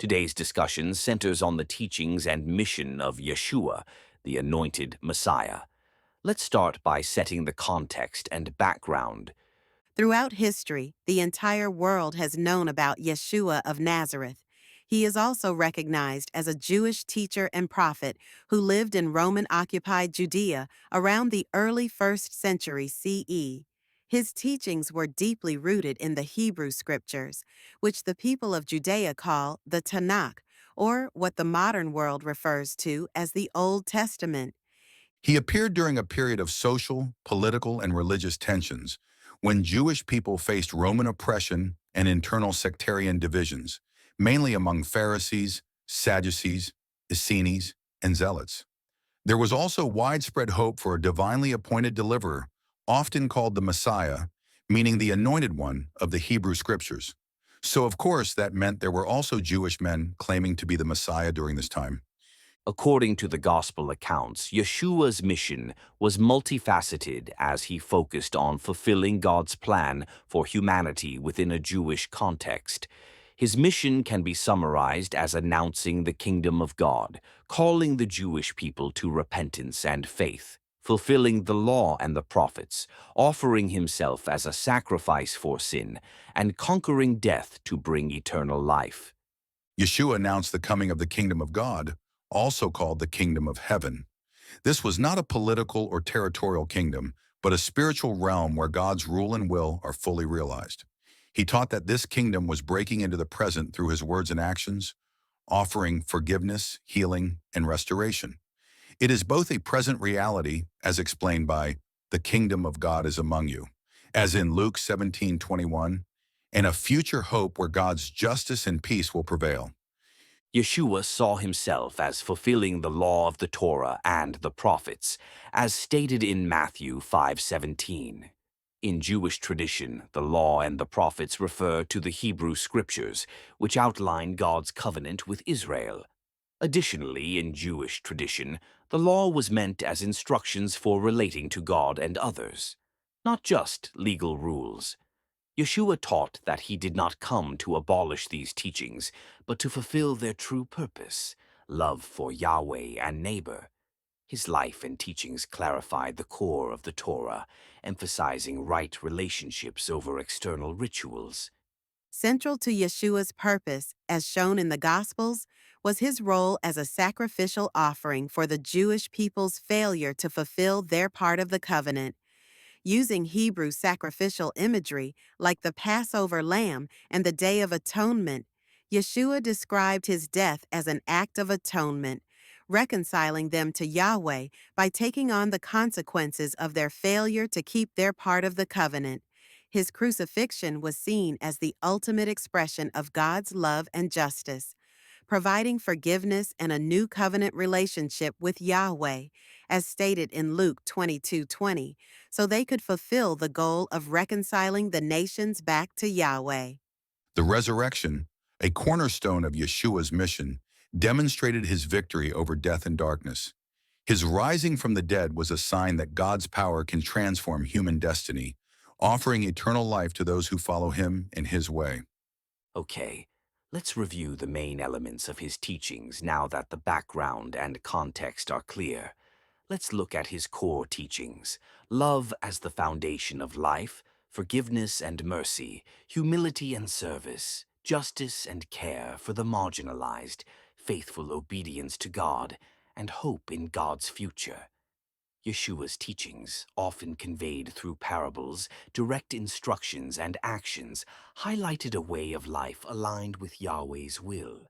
Today's discussion centers on the teachings and mission of Yeshua, the anointed Messiah. Let's start by setting the context and background. Throughout history, the entire world has known about Yeshua of Nazareth. He is also recognized as a Jewish teacher and prophet who lived in Roman-occupied Judea around the early 1st century CE. His teachings were deeply rooted in the Hebrew scriptures, which the people of Judea call the Tanakh, or what the modern world refers to as the Old Testament. He appeared during a period of social, political, and religious tensions when Jewish people faced Roman oppression and internal sectarian divisions, mainly among Pharisees, Sadducees, Essenes, and Zealots. There was also widespread hope for a divinely appointed deliverer, often called the Messiah, meaning the anointed one of the Hebrew Scriptures. So, of course, that meant there were also Jewish men claiming to be the Messiah during this time. According to the Gospel accounts, Yeshua's mission was multifaceted as he focused on fulfilling God's plan for humanity within a Jewish context. His mission can be summarized as announcing the kingdom of God, calling the Jewish people to repentance and faith, fulfilling the law and the prophets, offering himself as a sacrifice for sin, and conquering death to bring eternal life. Yeshua announced the coming of the kingdom of God, also called the kingdom of heaven. This was not a political or territorial kingdom, but a spiritual realm where God's rule and will are fully realized. He taught that this kingdom was breaking into the present through his words and actions, offering forgiveness, healing, and restoration. It is both a present reality, as explained by the kingdom of God is among you, as in Luke 17:21, and a future hope where God's justice and peace will prevail. Yeshua saw himself as fulfilling the law of the Torah and the prophets, as stated in Matthew 5:17. In Jewish tradition, the law and the prophets refer to the Hebrew scriptures, which outline God's covenant with Israel. Additionally, in Jewish tradition, the law was meant as instructions for relating to God and others, not just legal rules. Yeshua taught that he did not come to abolish these teachings, but to fulfill their true purpose, love for Yahweh and neighbor. His life and teachings clarified the core of the Torah, emphasizing right relationships over external rituals. Central to Yeshua's purpose, as shown in the Gospels, was his role as a sacrificial offering for the Jewish people's failure to fulfill their part of the covenant. Using Hebrew sacrificial imagery like the Passover lamb and the Day of Atonement, Yeshua described his death as an act of atonement, reconciling them to Yahweh by taking on the consequences of their failure to keep their part of the covenant. His crucifixion was seen as the ultimate expression of God's love and justice, providing forgiveness and a new covenant relationship with Yahweh, as stated in Luke 22:20, so they could fulfill the goal of reconciling the nations back to Yahweh. The resurrection, a cornerstone of Yeshua's mission, demonstrated his victory over death and darkness. His rising from the dead was a sign that God's power can transform human destiny, offering eternal life to those who follow him in his way. Okay, let's review the main elements of his teachings now that the background and context are clear. Let's look at his core teachings: love as the foundation of life, forgiveness and mercy, humility and service, justice and care for the marginalized, faithful obedience to God, and hope in God's future. Yeshua's teachings, often conveyed through parables, direct instructions, and actions, highlighted a way of life aligned with Yahweh's will.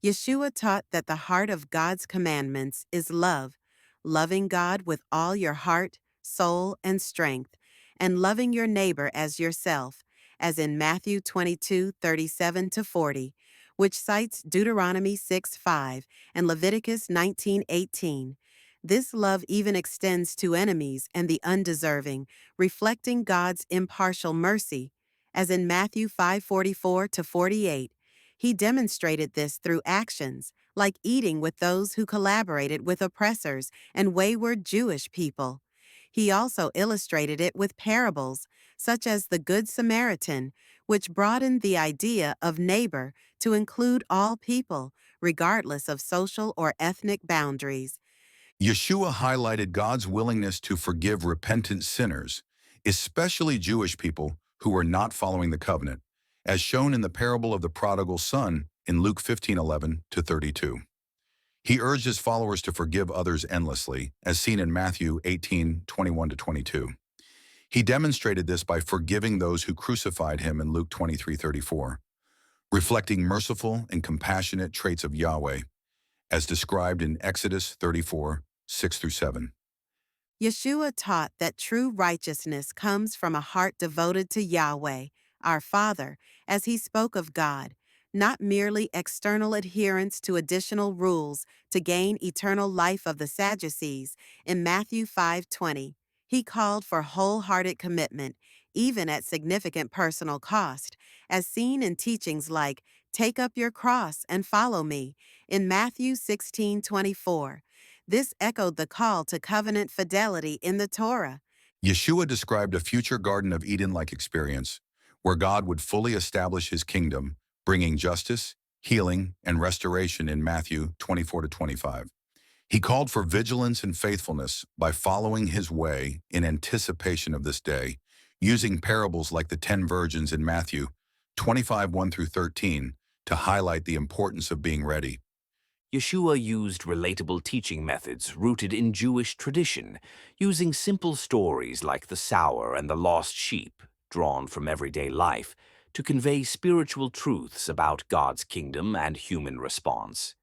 Yeshua taught that the heart of God's commandments is love, loving God with all your heart, soul, and strength, and loving your neighbor as yourself, as in Matthew 22:37-40, which cites Deuteronomy 6:5 and Leviticus 19:18. This love even extends to enemies and the undeserving, reflecting God's impartial mercy, as in Matthew 5:44-48. He demonstrated this through actions, like eating with those who collaborated with oppressors and wayward Jewish people. He also illustrated it with parables, such as the Good Samaritan, which broadened the idea of neighbor to include all people, regardless of social or ethnic boundaries. Yeshua highlighted God's willingness to forgive repentant sinners, especially Jewish people who were not following the covenant, as shown in the parable of the Prodigal Son in Luke 15:11-32. He urged his followers to forgive others endlessly, as seen in Matthew 18:21-22. He demonstrated this by forgiving those who crucified him in Luke 23:34, reflecting merciful and compassionate traits of Yahweh, as described in Exodus 34:6-7. Yeshua taught that true righteousness comes from a heart devoted to Yahweh, our Father, as he spoke of God, not merely external adherence to additional rules to gain eternal life of the Sadducees. In Matthew 5:20, he called for wholehearted commitment, even at significant personal cost, as seen in teachings like, "Take up your cross and follow me," in Matthew 16:24. This echoed the call to covenant fidelity in the Torah. Yeshua described a future Garden of Eden-like experience where God would fully establish his kingdom, bringing justice, healing, and restoration in Matthew 24-25. He called for vigilance and faithfulness by following his way in anticipation of this day, using parables like the 10 virgins in Matthew 25:1-13 to highlight the importance of being ready. Yeshua used relatable teaching methods rooted in Jewish tradition, using simple stories like the sower and the lost sheep, drawn from everyday life, to convey spiritual truths about God's kingdom and human response.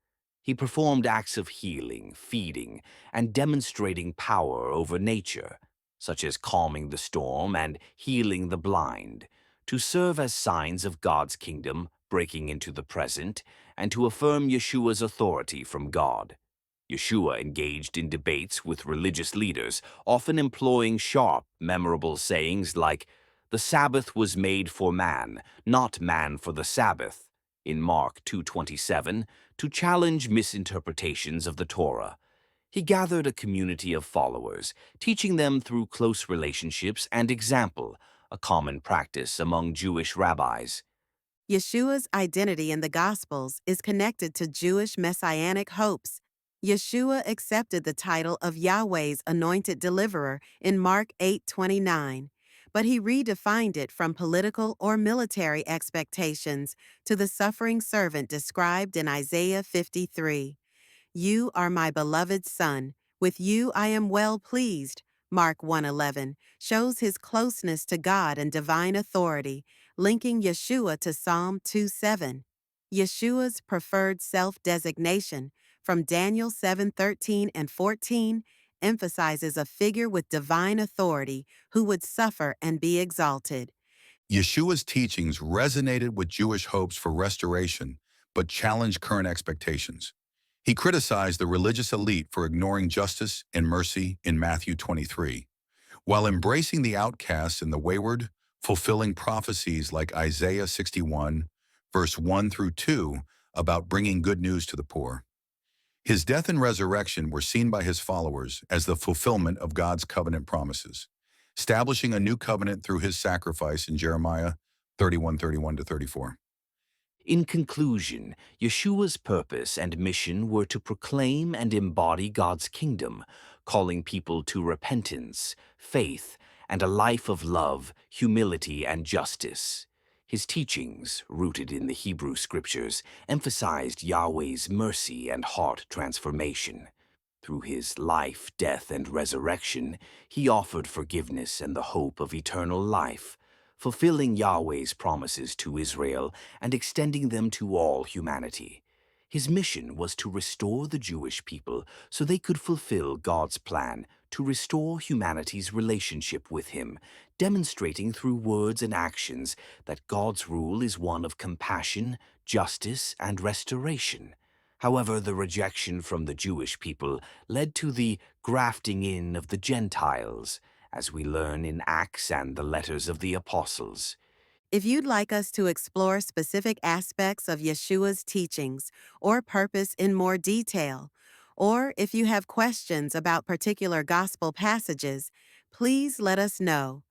He performed acts of healing, feeding, and demonstrating power over nature, such as calming the storm and healing the blind, to serve as signs of God's kingdom breaking into the present and to affirm Yeshua's authority from God. Yeshua engaged in debates with religious leaders, often employing sharp, memorable sayings like, "The Sabbath was made for man, not man for the Sabbath," in Mark 2:27, to challenge misinterpretations of the Torah. He gathered a community of followers, teaching them through close relationships and example, a common practice among Jewish rabbis. Yeshua's identity in the Gospels is connected to Jewish messianic hopes. Yeshua accepted the title of Yahweh's anointed deliverer in Mark 8:29, but he redefined it from political or military expectations to the suffering servant described in Isaiah 53. "You are my beloved Son, with you I am well pleased." Mark 1:11 shows his closeness to God and divine authority, linking Yeshua to Psalm 2:7. Yeshua's preferred self-designation from Daniel 7:13 and 14 emphasizes a figure with divine authority who would suffer and be exalted. Yeshua's teachings resonated with Jewish hopes for restoration, but challenged current expectations. He criticized the religious elite for ignoring justice and mercy in Matthew 23, while embracing the outcasts and the wayward, fulfilling prophecies like Isaiah 61, verse 1-2, about bringing good news to the poor. His death and resurrection were seen by his followers as the fulfillment of God's covenant promises, establishing a new covenant through his sacrifice in Jeremiah 31:31-34. In conclusion, Yeshua's purpose and mission were to proclaim and embody God's kingdom, calling people to repentance, faith, and a life of love, humility, and justice. His teachings, rooted in the Hebrew Scriptures, emphasized Yahweh's mercy and heart transformation. Through his life, death, and resurrection, he offered forgiveness and the hope of eternal life, fulfilling Yahweh's promises to Israel and extending them to all humanity. His mission was to restore the Jewish people so they could fulfill God's plan to restore humanity's relationship with him, demonstrating through words and actions that God's rule is one of compassion, justice, and restoration. However, the rejection from the Jewish people led to the grafting in of the Gentiles, as we learn in Acts and the letters of the apostles. If you'd like us to explore specific aspects of Yeshua's teachings or purpose in more detail, or if you have questions about particular gospel passages, please let us know.